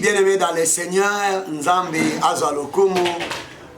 bien-aimés dans le Seigneur, Nzambe Azalokumu,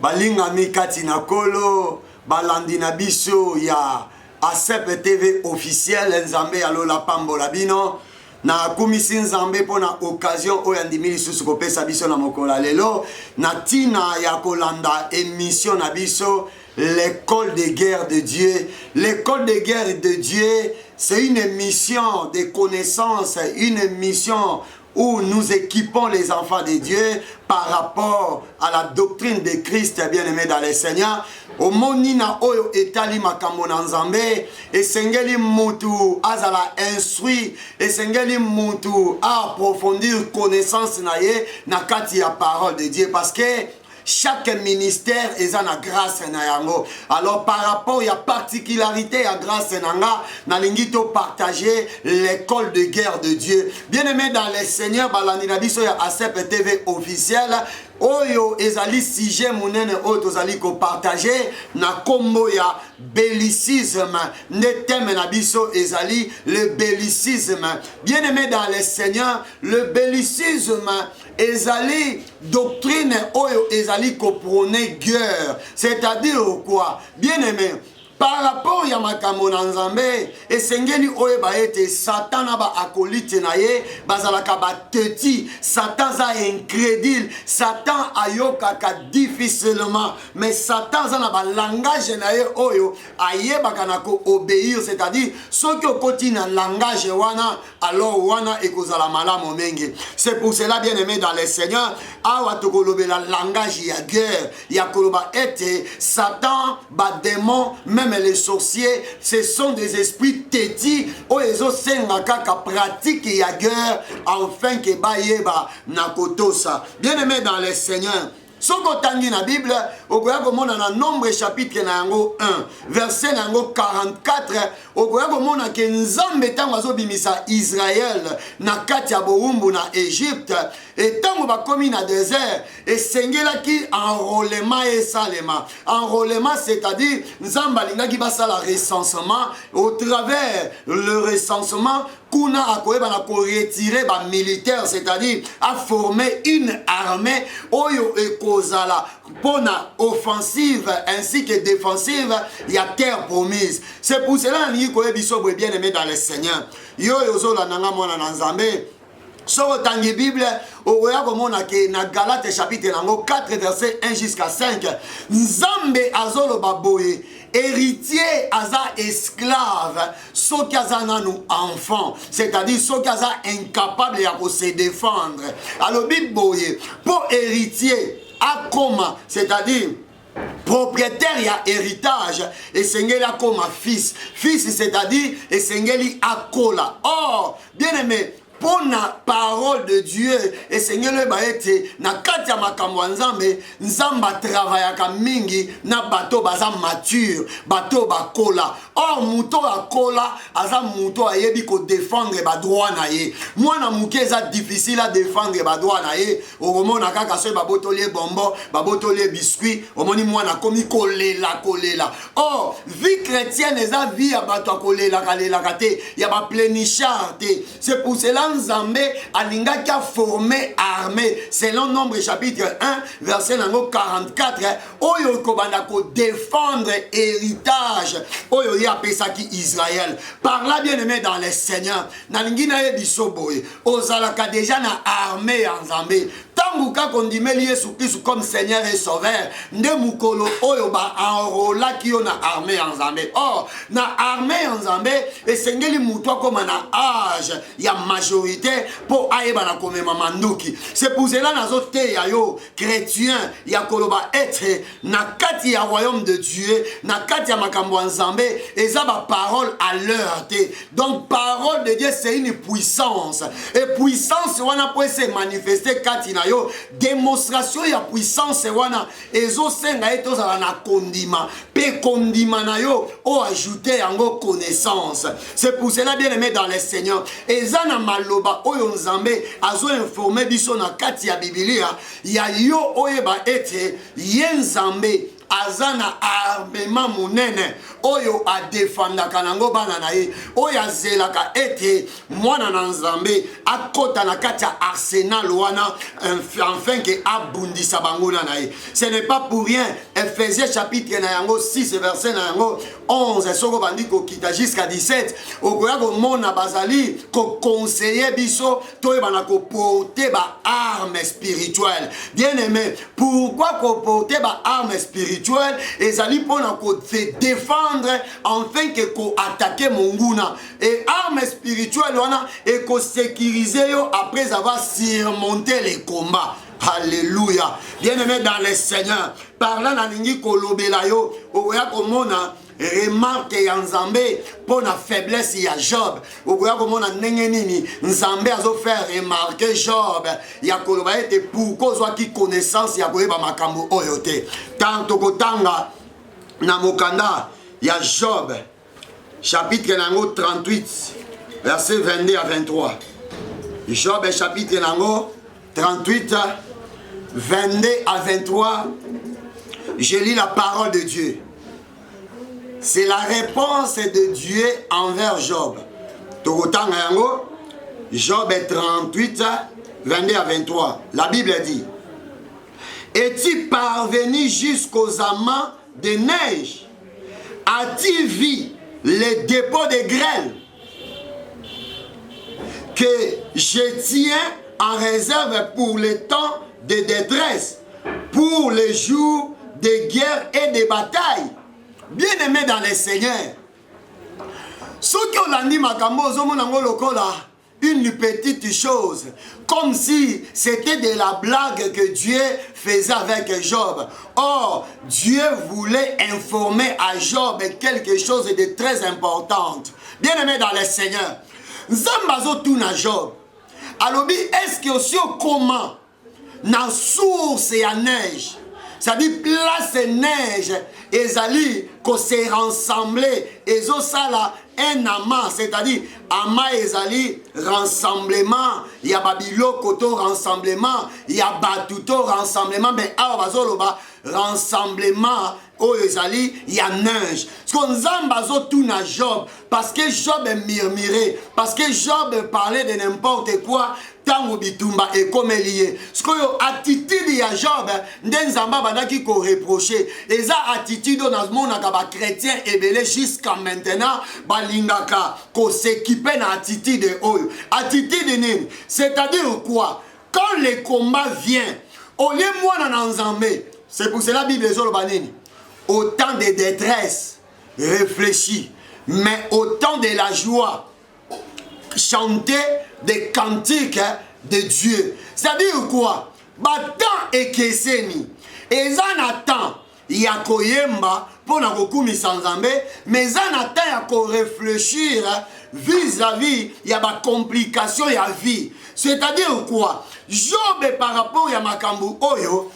Balingami Katina Kolo, Balandina Biso, ya ASEP TV officiel, Nzambe Alola Pambola Bino, na kumisi Nzambe pona occasion oyandimili susukope sabiso na mokola lelo, na tina ya kolanda émission na biso, l'école de guerre de Dieu. L'école de guerre de Dieu, c'est une mission de connaissances, une mission où nous équipons les enfants de Dieu par rapport à la doctrine de Christ, bien-aimé dans le Seigneur. Au monina oyo etali makambo na Nzambe, esengeli mutu azala instruit, esengeli mutu a approfondir connaissance na ye na kati ya parole de Dieu, parce que chaque ministère est en grâce na yango. Alors par rapport à la particularité à grâce nanga, na lingito partager l'école de guerre de Dieu. Bien-aimé dans le Seigneur, balandina biso ya ASEP TV officiel. Oyo ezali sujet munene oyo tozali ko partager na kombo ya bellicisme. Ne thème na biso ezali le bellicisme. Bien-aimé dans le Seigneur, le bellicisme ezali doctrine oyo ezali ko prôner guerre. C'est-à-dire quoi? Bien-aimé, par rapport à makambo na Nzambe, esengeli oyo ba ete Satan na ba akolite na ye bazalaka ba teti, Satan za incrédule, Satan ayokaka difficilement, mais Satan za na ba langage na ye oyo ayebaka na ko obéir, c'est-à-dire soki okoti na langage wana, alors wana ekozala malamu mengi. C'est pour cela, bien-aimé dans le Seigneur, awa tokolobela langage ya guerre, ya koloba ete Satan ba démon, même les sorciers, ce sont des esprits tétis où ils ont pratique et guerre afin que baïeba nakotosa. Bien-aimé dans le Seigneur, soko tangi na Bible, okoya komona na Nombre chapitre na yango 1, verset na yango 44, okoya komona ke Nzambe tango azobimisa Israël na kati ya bowumbu na Égypte, et tango bakomi na désert, et sengelaki enrôlement et salema. Enrôlement, c'est-à-dire Nzambe alingaki basala recensement, au travers le recensement kuna akoyeba na ko retirer ba militaire, c'est-à-dire à former une armée oyo ekozala pona offensive ainsi que défensive ya terre promise. C'est pour cela ni ko ebiso bien aimé dans le Seigneur. Yo yozola nanga mona na Nzambe. Sur la Bible, au na Galates chapitre 4 verset 1 jusqu'à 5, Nzambe azolo baboye, héritier aza esclave, soki aza nanu enfant, c'est-à-dire soki aza incapable ya ko se défendre. Alors biboye, pour héritier, akoma, c'est-à-dire propriétaire ya héritage, et sengeli akoma fils. Fils, c'est-à-dire, et sengeli akola. Or, bien aimé, pour la parole de Dieu, et Seigneur le baete, na kati ya makambo Nzambe, Nzamba travaillaka mingi na bateau baza mature, bateau bakola. Or muto akola, aza muto ayebi ko défendre ba droit na ye. Mwana muke eza difficile à défendre ba droit na ye. Omona kaka so babotole bonbon, babotole biscuit, omoni mwana komi kolela. Or vie chrétienne eza vie ya bato kolela kate, ya ba plénichard te. C'est pour cela Nzambe alingaki a formé armée selon Nombre chapitre 1 verset 44 oyo kobanda ko défendre héritage oyo ya pesaki Israël. Par là, bien-aimé dans le Seigneur, nalingi na yebiso boye ozalaka déjà na armée ya Nzambe. Tanguka kondimeli Yesu Christ comme Seigneur et Sauveur, nde mukolo oyo ba enrôlaki yo na armée ya Nzambe. Or na armée ya Nzambe esengeli mutu akoma na âge ya majorité pour ayeba na komema manduki. C'est pour cela nazo te ya yo chrétien ya koloba être na kati ya royaume de Dieu, na kati ya makambo Nzambe eza ba parole à l'heure te. Donc parole de Dieu c'est une puissance, et puissance wana peut se manifester kati na yo. Démonstration ya puissance wana ezo senga etozala na kondima pe kondima na yo o ajouter yango connaissance. C'est pour cela, bien aimé dans le Seigneur, ezana maloba oyo Nzambe azo informer biso na kati ya Biblia ya yo oyeba ete ye Nzambe azana armement monene oyo a défendaka nango bana na ye oyo azelaka ete mwana na nzambe akota na kati ya arsenal wana enfin que abundisa bango na ye. Ce n'est pas pour rien Ephésiens chapitre na yango 6 verset na yango 11 soko bandi ko kita jusqu'à 17 okoya ko mona bazali ko conseiller biso toyebana ko porter ba arme spirituelle. Bien aimé, pourquoi ko porter ba arme spirituelle ezali pona ko se défendre enfin que ko attaquer monguna et arme spirituelle wana et ko sécuriser yo après avoir surmonté les combats. Alléluia. Bien aimé dans le Seigneur, parlant na ningi ko lobela yo okoya ko mona remarque ya nzambe pour la faiblesse ya Job. Okoya komona ndenge nini nzambe azo faire remarquer Job ya koloba ete pour kozwa ki connaissance ya koyeba makambo oyo te. Tanto kotanga na mokanda ya Job chapitre nango 38 verset 22 à 23. Job chapitre nango 38 22 à 23. Je lis la parole de Dieu. C'est la réponse de Dieu envers Job. Job 38, 22 à 23. La Bible dit: es-tu parvenu jusqu'aux amants de neige? As-tu vu les dépôts de grêle que je tiens en réserve pour les temps de détresse, pour les jours de guerre et de bataille? Bien-aimé dans le Seigneur, ce que l'on dit makambo zomonango lokola une petite chose, comme si c'était de la blague que Dieu faisait avec Job. Or, Dieu voulait informer à Job quelque chose de très important. Bien-aimé dans le Seigneur, Zambazo tuna Job. Alobi, est-ce que aussi comment na source ya neige, c'est-à-dire place neige, ezali ko se rassembler, ezo sala un amas, c'est-à-dire ama ezali rassemblement, ya babilo koto rassemblement, ya batuto rassemblement, mais awa bazoloba rassemblement o ezali ya neige. Ce qu'on zambazo tout na Job, parce que Job murmurait, parce que Job parlait de n'importe quoi. Tango bitumba et comme lié. Ce que attitude ya Job, ndenzamba bandaki ko reprocher. Eza attitude dans mon akaba chrétien et belé jusqu'à maintenant balingaka ko s'équiper na attitude oyo. Attitude nini? C'est-à-dire quoi? Quand les combats viennent, au lieu moi nan nzambe, c'est pour cela la Bible zolo banini. Au temps de détresse, réfléchis, mais au temps de la joie, chanter des cantiques de Dieu. C'est-à-dire quoi? Batan et keseni. Et zanatan yakoyemba pour na kokumisa nzambe, mais zanatan yako réfléchir vis-à-vis ya ba complication ya vie. C'est-à-dire quoi? Job par rapport ya makambu oyo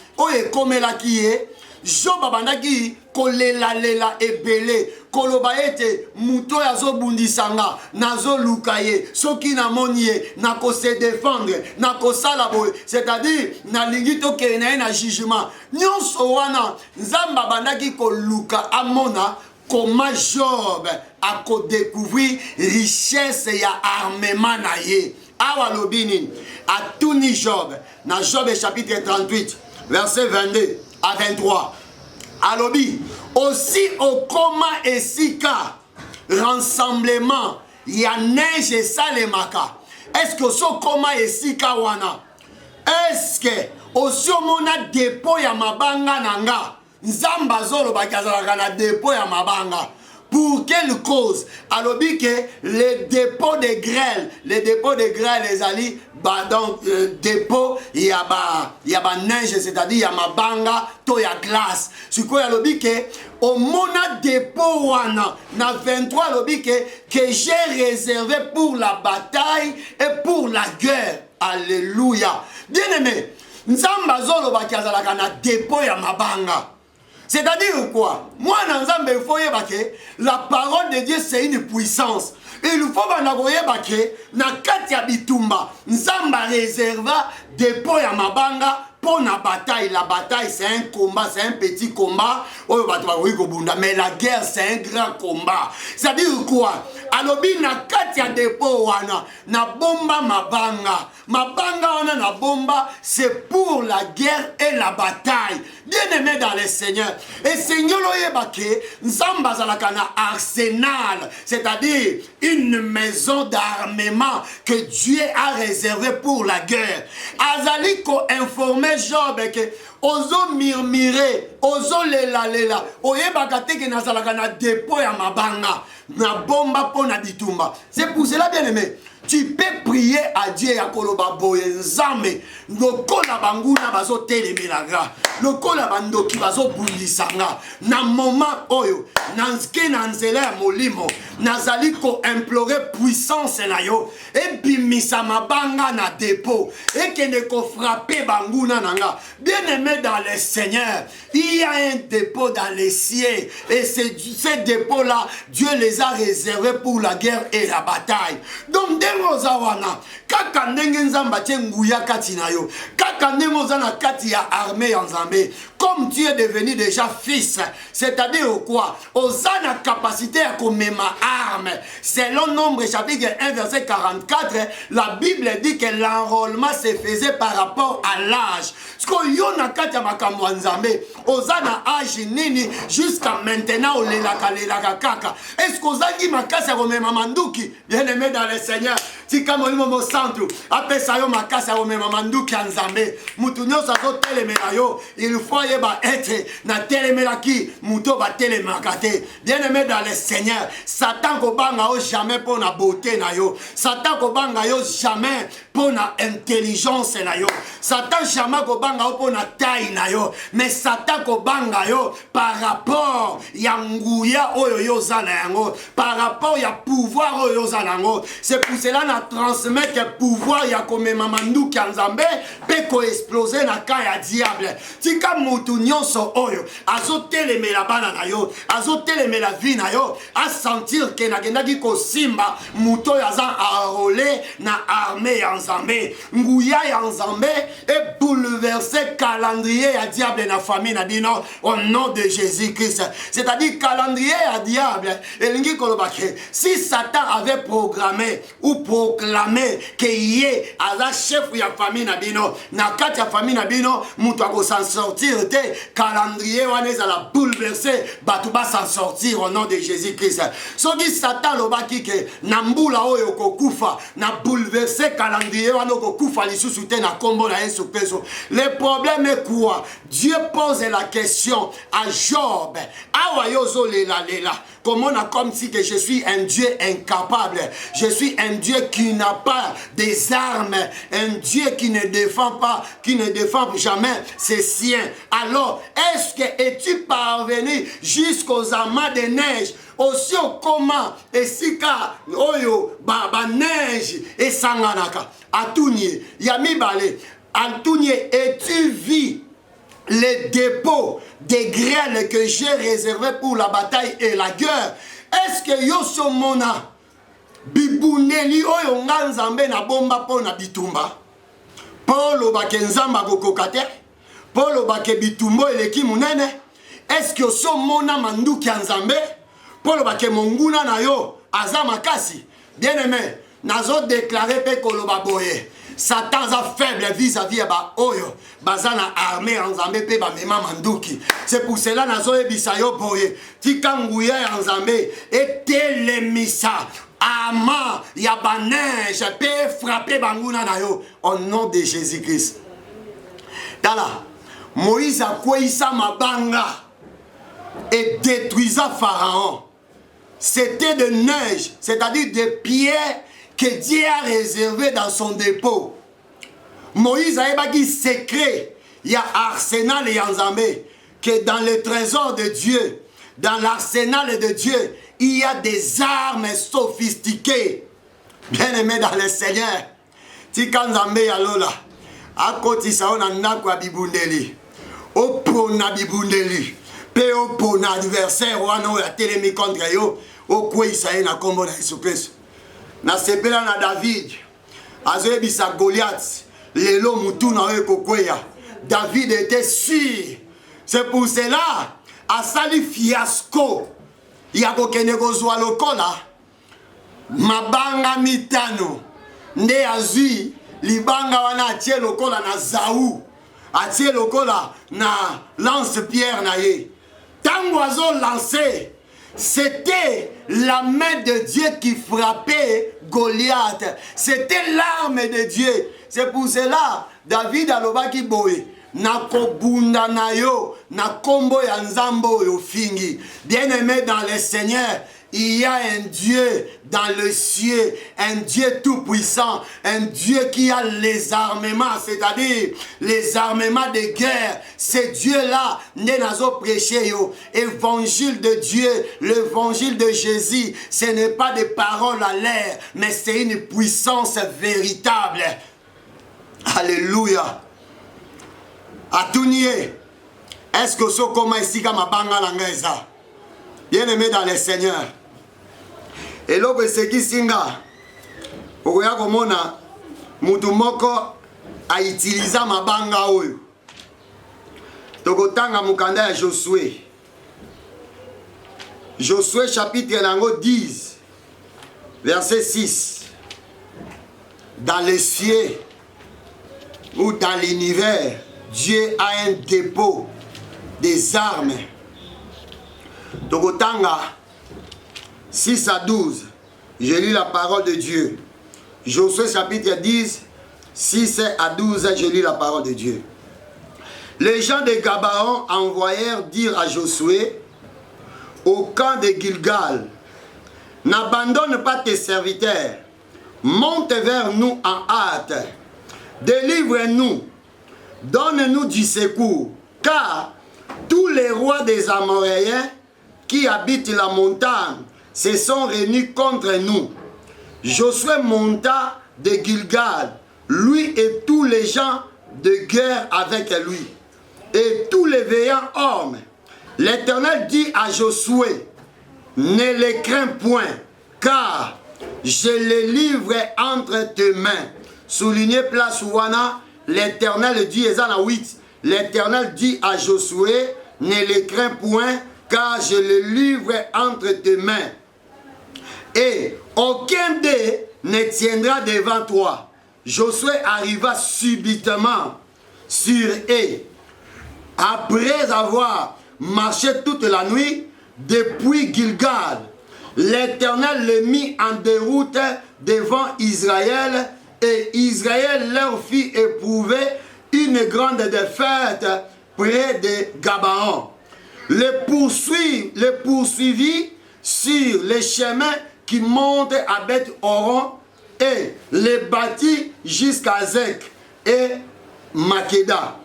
komela kiye Job abandaki kolela lela ebele koloba ete muto yazo bundisanga nazo lukaye soki na monie na ko se défendre na ko sala boy, c'est-à-dire na lingito ke na jugement nyonso wana nzamba bandaki ko luka amona comment Job a ko découvrir richesse ya armement na ye. Awa lobini a tuni Job na Job chapitre 38 verset 22 à 23. Alobi, aussi au coma et sika, rassemblement, y a neige et salemaka. Est-ce que ce coma et sika wana? Est-ce que aussi au mona dépôt ya mabanga nanga? Nzamba zolo bakazalaka na dépôt ya mabanga. Pour quelle cause? Alors que les dépôts de grêle, les alliés, bah donc dépôt, il y a neige, c'est-à-dire il y a mabanga, to ya glace. Ce quoi alors que au mona dépôt wana na 23 alors que j'ai réservé pour la bataille et pour la guerre. Alléluia. Bien aimé, nzamba zolo bakazalaka na dépôt ya mabanga. C'est-à-dire quoi? Moi, la parole de Dieu, c'est une puissance. Et il faut que na kati ya bitumba, nzamba réserva dépôt ya mabanga pour la bataille. La bataille, c'est un combat, c'est un petit combat. Mais la guerre, c'est un grand combat. C'est-à-dire quoi? Alobi na kati ya depo wana, na bomba mabanga. Mabanga wana na bomba, c'est pour la guerre et la bataille. Bien aimé dans le Seigneur. Et Seigneur loyebake, nzamba zalaka na arsenal, c'est-à-dire une maison d'armement que Dieu a réservée pour la guerre. Azali ko informer Job que ozo murmurer, ozo lela, oyebaka te ke nazalaka na dépôt ya mabanga, na bomba po na bitumba. C'est pour cela, bien aimé, tu peux prier à Dieu ya koloba boye nzambe lokola banguna bazo telemelanga, lokola bandoki bazo bundisanga na moment oyo nanske na nzela ya molimo nazali ko implorer puissance na yo et bimisa mabanga na dépôt et que ne ko frapper banguna nanga. Bien aimé dans le Seigneur, il y a un dépôt dans les cieux et ces dépôts là Dieu les a réservés pour la guerre et la bataille. Donc Rozawana, kaka ndenge nzamba tie nguya kati na yo, kaka ndenge ozana kati ya armée en Zambé, comme tu es devenu déjà fils, c'est-à-dire quoi? Ozana capacité à komema arme. Selon Nombre chapitre 1 verset 44, la Bible dit que l'enrôlement se faisait par rapport à l'âge. Ce que yo na kati ya makambo Nzambe, ozana âge nini jusqu'à maintenant olelaka kaka. Est-ce que ozangi makasi ya komema manduki? Bien aimé dans le Seigneur, tika molimo mo centre apesa yo makasa o mema manduki ya Nzambe mutu nyonso azotelemela yo, il faut yeba ete na telemelaki muto batelemaka te. Bien aimé dans le Seigneur, Satan kobanga yo jamais pour na beauté na yo, Satan kobanga yo jamais pour na intelligence na yo, Satan jamais kobanga yo pour na taille na yo, mais Satan kobanga yo par rapport ya nguya oyo yo zana yango, par rapport ya pouvoir oyo zana yango. C'est pour cela na transmettre le pouvoir ya komema manduki ya Nzambe pe ko exploser na ka ya diable. Tika mutu nyonso oyo azotelemela bana na yo, azotelemela vie na yo, a sentir que nagendaki ko simba muto ya za enrôlé na armée ya Nzambe. Nguya ya Nzambe et bouleverser calendrier ya diable na famille na bino au nom de Jésus-Christ. C'est-à-dire calendrier ya diable elingi kolobake, si Satan avait programmé ou proclamer que yé à la chef ya famille na bino, na kati ya famille na bino mutu ako s'en sortir te, calendrier wana ezala bouleverser batu ba s'en sortir au nom de Jésus-Christ. Soki Satan lobaki ke na mbula oyo kokufa na bouleverser calendrier wana kokufa lisusu te na kombo na Yesu Kristo. Le problème est quoi? Dieu pose la question à Job, awa yozo lela, comment on a comme si que je suis un Dieu incapable, je suis un Dieu qui n'a pas des armes, un Dieu qui ne défend pas, qui ne défend jamais ses siens. Alors, est-ce que es-tu parvenu jusqu'aux amas de neige? Aussi comment et sika oyo ba neige et sanganaka atunye yami bale atunye, et-tu vis les dépôts des grêles que j'ai réservés pour la bataille et la guerre? Est-ce que yo somona bibuneli oyo nga Nzambe na bomba po na bitumba polo bake nzamba kokokate polo bake bitumbo eleki munene? Est-ce que somona manduki ya Nzambe polo bake monguna na yo aza makasi? Bien aimé, nazo déclarer pe koloba boye Satan a faible vis-à-vis ya ba oyo bazana armée en Nzambe pe ba mema manduki. C'est pour cela nazo ebisa yo boye tika nguya ya Nzambe etelemisa ama ya ba neige pe frapper banguna na yo au nom de Jésus-Christ. Dala Moïse a kweyisa mabanga et détruisa Pharaon. C'était de neige, c'est-à-dire des pierres que Dieu a réservé dans son dépôt. Moïse a eu secret, il y a arsenal et Nzambe, que dans le trésor de Dieu, dans l'arsenal de Dieu, il y a des armes sophistiquées. Bien aimé dans le Seigneur, tika Nzambe ya lola, akoti saona nakwa bibundeli, opona bibundeli, pe opona adversaire wana ya telemi contre yo, okwisa na kombo na Yesu Kristo. Na sepela na David azoyebisa Goliath lelo mutu na oyo kokweya David était sûr. C'est pour cela, à sali fiasco, il y a kokende kozwa lokola, mabanga mitano, nde azui, libanga wana atie lokola na zaou, atie lokola na lance-pierre na ye. Tant oiseau lancé, c'était la main de Dieu qui frappait Goliath. C'était l'arme de Dieu. C'est pour cela, David alobaki boye. Na kobunda na yo, na kombo ya nzambo yo fingi. Bien-aimé dans le Seigneur, il y a un Dieu dans le ciel, un Dieu tout-puissant, un Dieu qui a les armements, c'est-à-dire les armements de guerre. C'est Dieu-là, né nazo prêché yo. Évangile de Dieu, l'évangile de Jésus, ce n'est pas des paroles à l'air, mais c'est une puissance véritable. Alléluia. Atounie, est-ce que ce comment ici comme mabanga langeza? Bien-aimé dans le Seigneur. Et là, c'est qui singa? Okoya komona mutu moko a utilisé mabanga oyo. Tokotanga mukanda ya Josué. Josué chapitre 10, verset 6. Dans les cieux ou dans l'univers, Dieu a un dépôt des armes. Tokotanga 6 à 12. Je lis la parole de Dieu. Josué chapitre 10, 6 à 12, je lis la parole de Dieu. Les gens de Gabaon envoyèrent dire à Josué au camp de Gilgal, n'abandonne pas tes serviteurs, monte vers nous en hâte, délivre-nous, donne-nous du secours, car tous les rois des Amoréens qui habitent la montagne se sont réunis contre nous. Josué monta de Gilgal, lui et tous les gens de guerre avec lui, et tous les veillants hommes. L'Éternel dit à Josué, ne les crains point, car je les livre entre tes mains. Soulignez place Ouana, l'Éternel dit, Ezana 8, l'Éternel dit à Josué, ne les crains point, car je les livre entre tes mains. Et aucun d'eux ne tiendra devant toi. Josué arriva subitement sur eux. Après avoir marché toute la nuit depuis Gilgal, l'Éternel les mit en déroute devant Israël, et Israël leur fit éprouver une grande défaite près de Gabaon. Les poursuivit sur les chemins qui montent à Beth-Horon et les bâtit jusqu'à Zek et Makeda.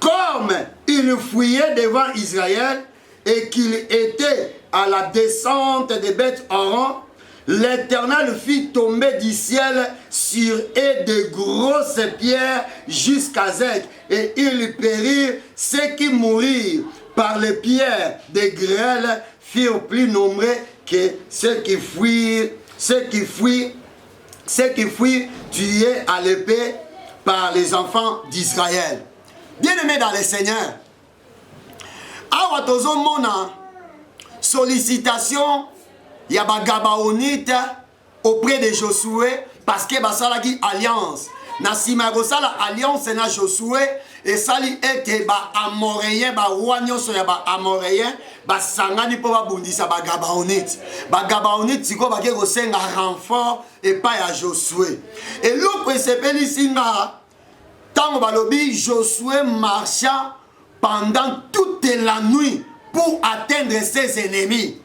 Comme il fuyait devant Israël et qu'il était à la descente de Beth-Horon, l'Éternel fit tomber du ciel sur eux de grosses pierres jusqu'à Zek, et ils périrent. Ceux qui mourirent par les pierres des grêles furent plus nombreux que ceux qui fuirent tués à l'épée par les enfants d'Israël. Bien-aimés dans le Seigneur, awa tozomona sollicitation ya bagabaonite auprès de Josué parce que basalaki alliance. Na sima kosala alliance na Josué et sali ete ba amoréen ba roi nyonso ya ba amoréen basangani po babundisa bagabaonite. Bagabaonite siko bake kosenga renfort et pas ya Josué. Et l'autre sepeli singa tango balobi Josué marcha pendant toute la nuit pour atteindre ses ennemis.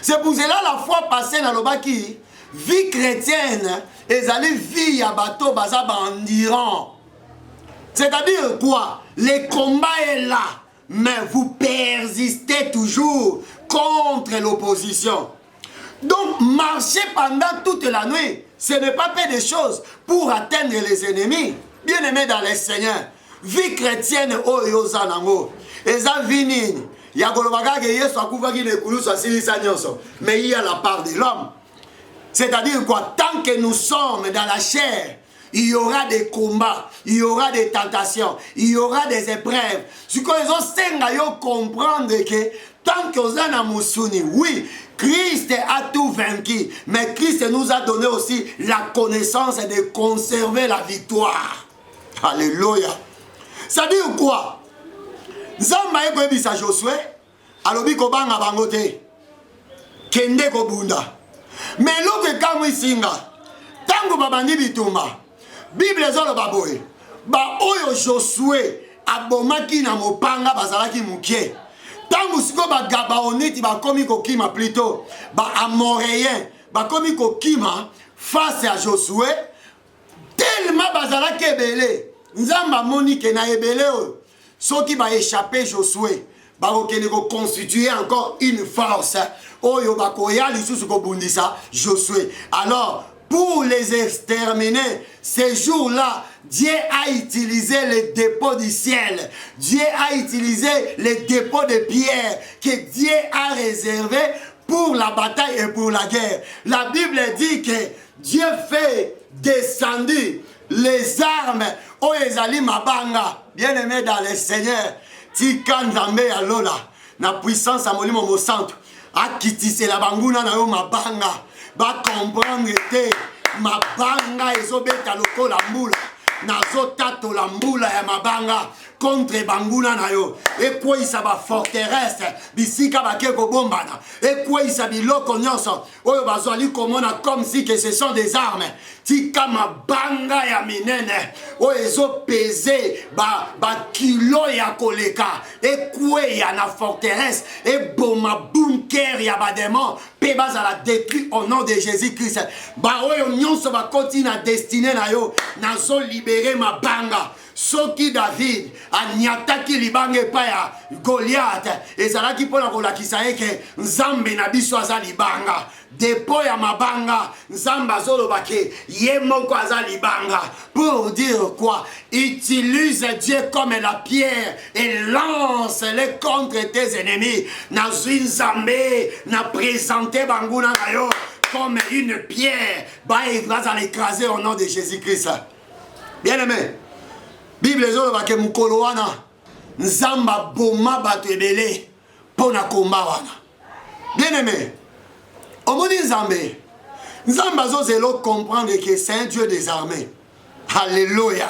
C'est pour cela la fois passée dans le baki, vie chrétienne, et allez vie à bateau baza bandiran. C'est-à-dire quoi? Le combat est là, mais vous persistez toujours contre l'opposition. Donc marcher pendant toute la nuit, ce n'est pas peu de choses pour atteindre les ennemis. Bien-aimés dans le Seigneur, vie chrétienne o yozanango, eza vinini. Mais il y a la part de l'homme. C'est-à-dire quoi? Tant que nous sommes dans la chair, il y aura des combats, il y aura des tentations, il y aura des épreuves. Ce que les autres comprendre que tant que vous avez Moussuni, oui, Christ a tout vaincu, mais Christ nous a donné aussi la connaissance et de conserver la victoire. Alléluia. Ça dit quoi? Zamba ebisa Josué, alobi kobanga bangote, kende kobunda. Mais loke kamwi singa, tango babandi bitumba, Bible zolo baboye, ba oyo Josué abomaki na mopanga bazalaki mukie. Tango siko ba Gabaoniti ba komi kokima plutôt, ba Amoréen ba komi kokima face à Josué, tellement bazalaki ebele, nzamba moni ke na ebele oyo, soki ba échappé Josué, ba okene ko constituer encore une force. Oyo ba koya lisusu ko bundisa Josué. Alors, pour les exterminer, ces jours-là, Dieu a utilisé les dépôts du ciel. Dieu a utilisé les dépôts de pierre que Dieu a réservés pour la bataille et pour la guerre. La Bible dit que Dieu fait descendre les armes au Ezali Mabanga. Bien-aimé dans le Seigneur, Tikan Zambé Alola, na puissance à Molimo Mosanto, a kitissé la banguna na yo Mabanga, va comprendre que Mabanga ezobeta loko la mbula, nazo tato la mbula ya Mabanga contre banguna na yo. Et quoi il ba forteresse, bisika bakeko bombana. Et quoi il sa biloko nyonso, oyo bazali komona comme si que ce sont des armes. Tika Mabanga ya minene, oyo ezo pesé ba kilo ya koleka. Et quoi ya na forteresse, et boma bunker ya ba démon, pe bazala détruit au nom de Jésus-Christ. Ba oyo nyonso ba continue à destiner na yo, nazo libérer Mabanga. Soki David anyataki libanga epai ya Goliath, ezalaki mpona kolakisa eke nzambe na biso aza libanga. Depo ya mabanga, nzambe azoloba ke ye moko aza libanga. Pour dire quoi? Utilise Dieu comme la pierre et lance-les contre tes ennemis. Nazwi nzambe na présenter banguna na yo comme une pierre. Bah, il va l'écraser au nom de Jésus-Christ. Bien aimé, Bible zolo ke mukolo wana nzamba boma bato ebele pona komba wana. Bien aimé, omoni nzambe, nzamba zo zelo comprendre que c'est un Dieu des armées. Alléluia.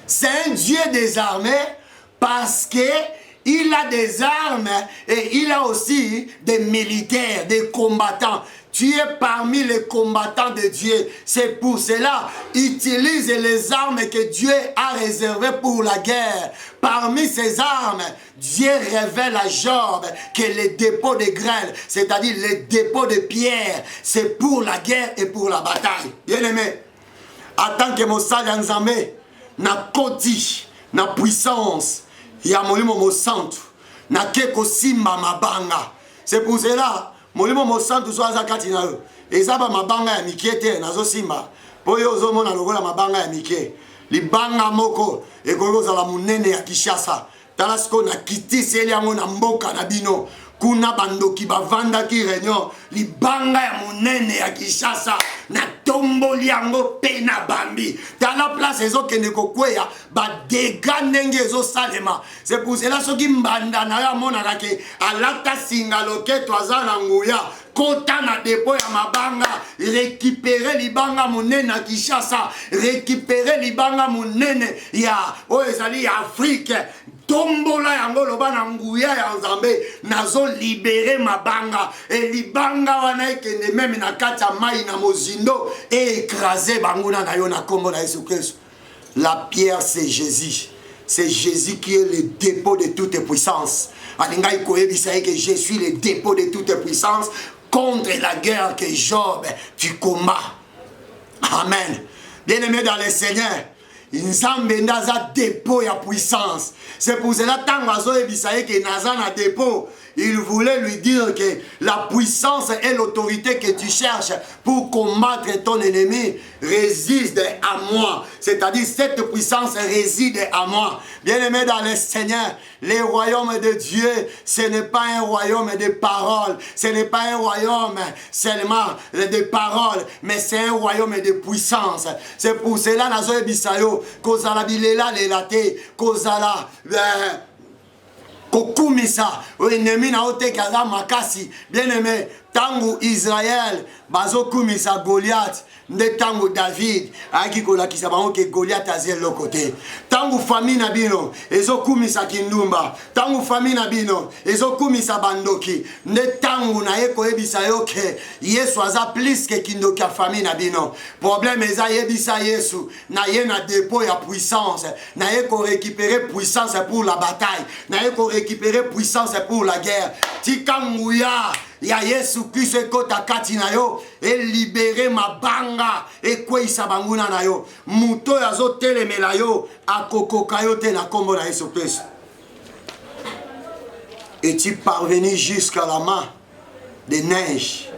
C'est un Dieu des armées parce que il a des armes et il a aussi des militaires, des combattants. Tu es parmi les combattants de Dieu. C'est pour cela, utilise les armes que Dieu a réservées pour la guerre. Parmi ces armes, Dieu révèle à Job que les dépôts de grêle, c'est-à-dire les dépôts de pierre, c'est pour la guerre et pour la bataille. Bien-aimé, en tant que Mosala Nzambe, na koti, na puissance, ya molimo mosantu, na keko simba mabanga. C'est pour cela, molimo mosantu so azakati na yo. Ezaba mabanga ya mikiete nazo simba. Poyo ozomo na logola mabanga ya mikie. Libanga moko ekoyoza la munene ya Kishasa. Talasko na kitisi eli yango na mboka na bino. Kuna bandoki bavanda ki réunion. Libanga ya munene ya Kishasa. Na tomboli yango pe na bambi. Dans la place ezo kende kokweya ba dega nenge ezo salema. C'est pour cela soki mbanda na ya monaka ke alata singa loketo azana nguya. Kota na dépôt ya mabanga, récupérer libanga munene na Kishasa, récupérer libanga munene ya oezali ya Afrique. Tombola yango loba na nguya ya Nzambe, nazo libérer mabanga et libanga wana ekende même na kati ya mai na mozindo et écraser banguna na yo na kombo na Yesu Christ. La pierre c'est Jésus. C'est Jésus qui est le dépôt de toute puissance. Alingai koyebisa que je suis le dépôt de toute puissance contre la guerre que Job tu combats. Amen. Bien-aimé dans le Seigneur, Nzambe ndaza dépôt ya puissance. C'est pour cela tango azo ebisaye que naza na dépôt. Il voulait lui dire que la puissance et l'autorité que tu cherches pour combattre ton ennemi réside à moi. C'est-à-dire cette puissance réside à moi. Bien-aimé dans le Seigneur, le royaume de Dieu, ce n'est pas un royaume de paroles. Ce n'est pas un royaume seulement de paroles, mais c'est un royaume de puissance. C'est pour cela nazo ebisayo kozala bilela lelate kozala kokumisa ennemi na ote kaza makasi. Bien-aimé, tango Israël bazo kumisa Goliath nde tango David aki kolakisa bango ke Goliath azie lokote. Tango famille na bino ezo kumisa kindumba, tango famille na bino ezo kumisa bandoki, nde tango na ye koyebisa yo ke Yesu aza plus ke kindoki ya famille na bino. Problème eza yebisa Yesu na ye na dépôt ya puissance, na ye ko récupérer puissance pour la bataille, na ye ko récupérer puissance pour la guerre. Tikanguya ya Yesu Christ ekota kati na yo et libérer ma banga et kweisa banguna na yo muto yazo telemela yo akokoka yo te na kombo na Yesu Christ. Es-tu parvenu jusqu'à la main des neiges?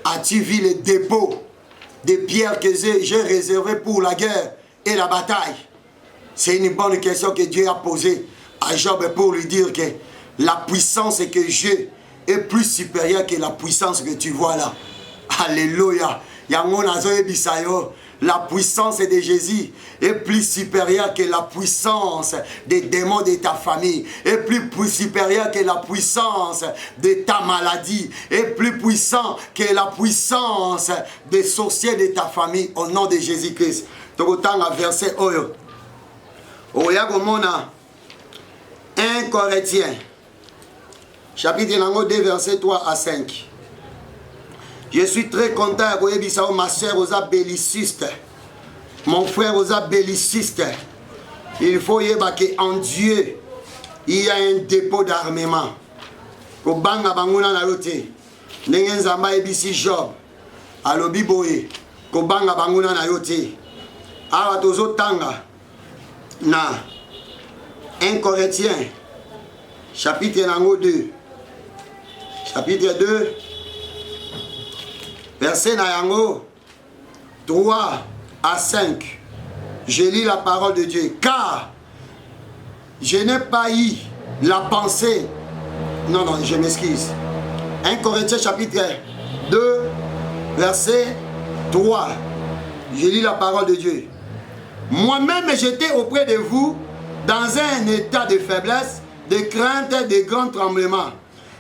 As-tu vu les dépôts des pierres que j'ai réservées pour la guerre et la bataille? C'est une bonne question que Dieu a posée à Job pour lui dire que la puissance que j'ai est plus supérieure que la puissance que tu vois là. Alléluia. La puissance de Jésus est plus supérieure que la puissance des démons de ta famille, est plus supérieure que la puissance de ta maladie, est plus puissant que la puissance des sorciers de ta famille au nom de Jésus-Christ. Donc autant à verset oyo. Oya komona 1 Corinthiens chapitre 2 verset 3 à 5. Je suis très content de ma soeur aux belliciste. Mon frère aux belliciste. Il faut que en Dieu, il y a un dépôt d'armement. Ko banga banguna na yote. Ndenge nzamba ebisi Job. Alobi boye. Ko banga banguna na yote. Awa tozo tanga na 1 Corinthiens chapitre 2. Chapitre 2 verset na yango 3 à 5. Je lis la parole de Dieu. Car je n'ai pas eu la pensée. Non, je m'excuse. 1 Corinthiens chapitre 2 verset 3. Je lis la parole de Dieu. Moi-même j'étais auprès de vous dans un état de faiblesse, de crainte, de grands tremblements.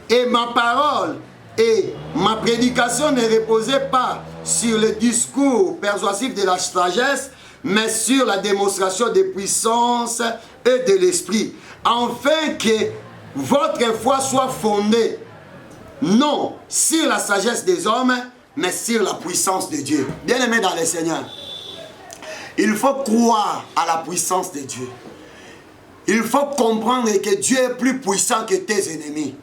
Et ma parole et ma prédication ne reposaient pas sur le discours persuasif de la sagesse, mais sur la démonstration de puissance et de l'esprit, afin que votre foi soit fondée, non sur la sagesse des hommes, mais sur la puissance de Dieu. Bien-aimés dans le Seigneur, il faut croire à la puissance de Dieu. Il faut comprendre que Dieu est plus puissant que tes ennemis.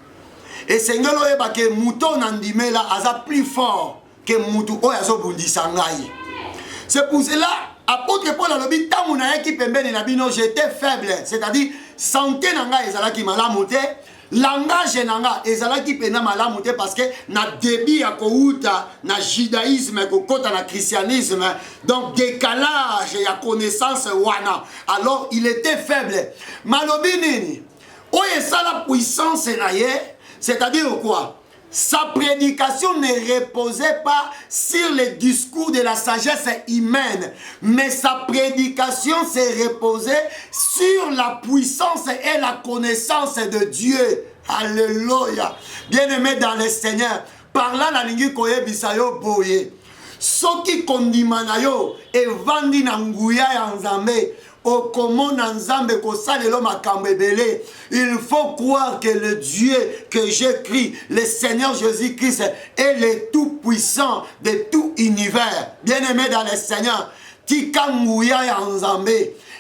Et Seigneur, que Mouton Nandimela a plus fort que Moutou Oyazo Bundisangai. C'est pour cela, apôtre Paul a dit, j'étais faible. C'est-à-dire, santé nanga ezalaki malamu te, langage nanga ezalaki pena malamu te parce que na débit ya kouta na judaïsme kokota na christianisme, donc décalage ya connaissance wana. Alors il était faible. Malobi nini? Oye ça la puissance na ye, c'est-à-dire quoi? Sa prédication ne reposait pas sur le discours de la sagesse humaine, mais sa prédication s'est reposée sur la puissance et la connaissance de Dieu. Alléluia. Bien-aimé dans le Seigneur, par là la lingi koye bisayo boye. Soki kondimana yo e vandi na nguya ya Nzambe. Il faut croire que le Dieu que j'écris, le Seigneur Jésus-Christ, est le tout-puissant de tout univers. Bien-aimé dans le Seigneur, Tika Nguya ya Nzambe,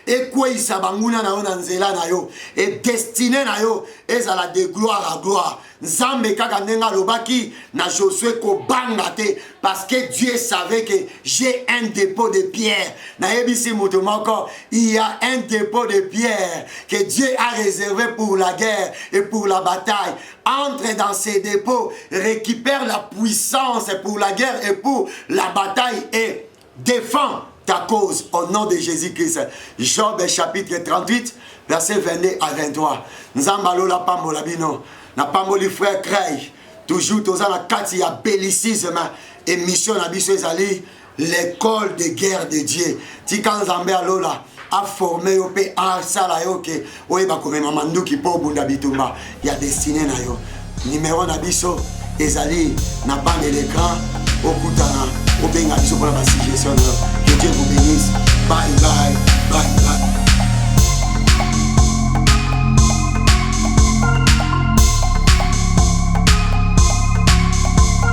et quoi il s'abanguna na yo na nzela na yo et destiné na yo ezala de gloire à gloire. Nzambe kaka ndenga lobaki na Josué ko bangate parce que Dieu savait que j'ai un dépôt de pierre. Na yebisi moto moko, il y a un dépôt de pierre que Dieu a réservé pour la guerre et pour la bataille. Entre dans ces dépôts, récupère la puissance pour la guerre et pour la bataille et défends ta cause au nom de Jésus-Christ. Job chapitre 38, verset 22 à 23. Nzambalo la pambola bino. Na pamboli frère Cray. Toujours toza na kati ya bellicisme et mission na biso ezali l'école de guerre de Dieu. Tika Nzambe alola a formé yo pe a sala yo ke oyeba komema manduki po bunda bitumba ya destiné na yo. Numéro na biso ezali na bande l'écran okutana obenga biso pour la suggestion. Que Dieu vous bénisse.